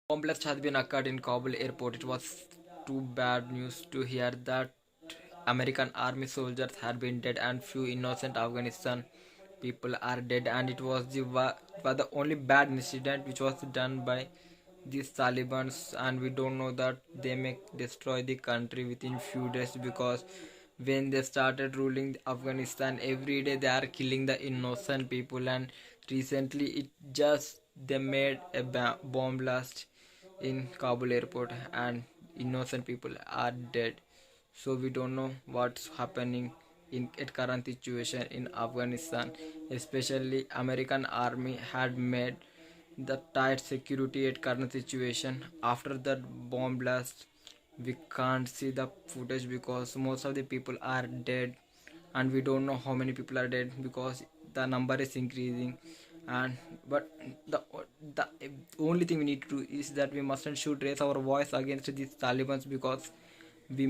Bomb blast has been occurred in Kabul airport. It was too bad news to hear that American army soldiers had been dead and few innocent Afghanistan people are dead. And it was the only bad incident which was done by these Talibans, and we don't know that they may destroy the country within few days, because when they started ruling Afghanistan, every day they are killing the innocent people. And recently it just they made a bomb blast in Kabul airport and innocent people are dead. So we don't know what's happening in at current situation in Afghanistan. Especially American army had made the tight security at current situation. After that bomb blast, we can't see the footage because most of the people are dead, and we don't know how many people are dead because the number is increasing. And but the only thing we need to do is that we mustn't should raise our voice against these Talibans, because we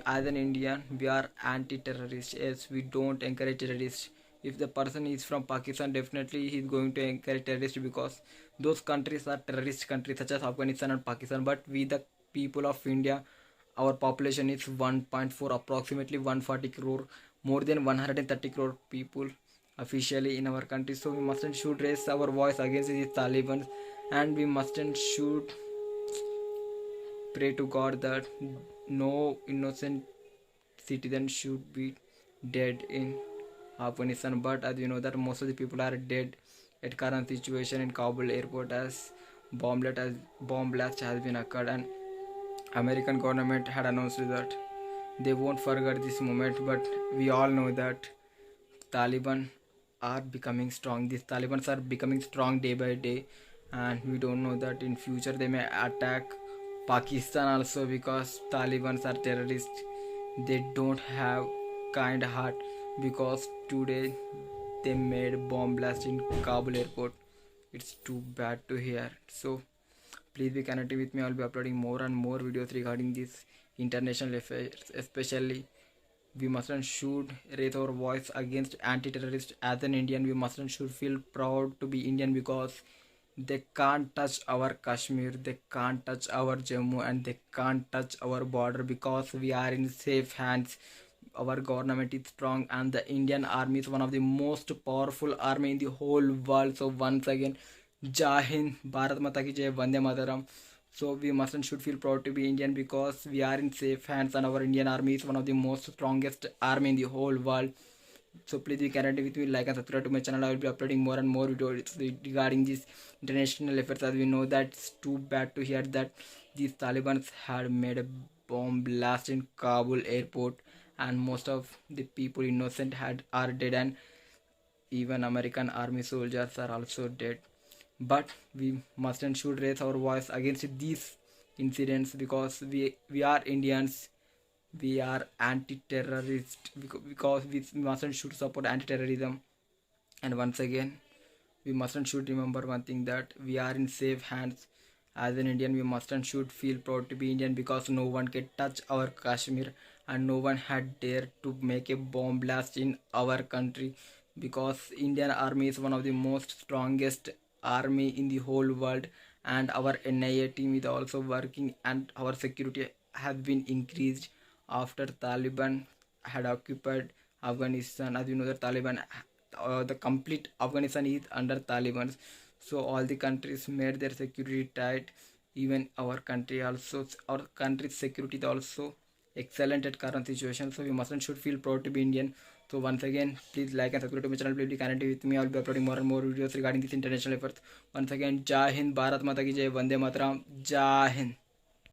as an Indian we are anti-terrorist. Yes, we don't encourage terrorists. If the person is from Pakistan, definitely he's going to encourage terrorists, because those countries are terrorist countries such as Afghanistan and Pakistan. But we the people of India, our population is 1.4, approximately 140 crore, more than 130 crore people officially in our country. So we mustn't should raise our voice against these Taliban, and we mustn't should pray to God that no innocent citizen should be dead in Afghanistan. But as you know that most of the people are dead at current situation in Kabul airport, as bomb blast has been occurred, and American government had announced that they won't forget this moment. But we all know that Taliban are becoming strong. These Talibans are becoming strong day by day, and we don't know that in future they may attack Pakistan also, because Talibans are terrorists. They don't have kind heart, because today they made bomb blast in Kabul airport. It's too bad to hear. So please be connected with me. I'll be uploading more and more videos regarding this international affairs. Especially we mustn't should raise our voice against anti-terrorist. As an Indian, we mustn't should feel proud to be Indian, because they can't touch our Kashmir, they can't touch our Jammu, and they can't touch our border, because we are in safe hands. Our government is strong, and the Indian army is one of the most powerful army in the whole world. So once again, Jai Hind, Bharat Mata ki Jai, Vande Mataram. So we mustn't should feel proud to be Indian, because we are in safe hands, and our Indian army is one of the most strongest army in the whole world. So please be connected with me, like and subscribe to my channel. I will be uploading more and more videos regarding these international affairs. As we know that it's too bad to hear that these Taliban had made a bomb blast in Kabul airport, and most of the people innocent are dead, and even American army soldiers are also dead. But we must and should raise our voice against these incidents, because we are Indians, we are anti-terrorist, because we mustn't should support anti-terrorism. And once again, we mustn't should remember one thing, that we are in safe hands. As an Indian, we mustn't should feel proud to be Indian, because no one can touch our Kashmir, and no one had dared to make a bomb blast in our country, because Indian army is one of the most strongest army in the whole world. And our NIA team is also working, and our security has been increased after Taliban had occupied Afghanistan. As you know, the Taliban, the complete Afghanistan is under Taliban. So all the countries made their security tight. Even our country also, our country's security is also excellent at current situation. So we mustn't should feel proud to be Indian. So once again, please like and subscribe to my channel. Please be connected with me. I will be uploading more and more videos regarding this international efforts. Once again, Jai Hind, Bharat Mata ki Jai, Vande Mataram, Jai Hind.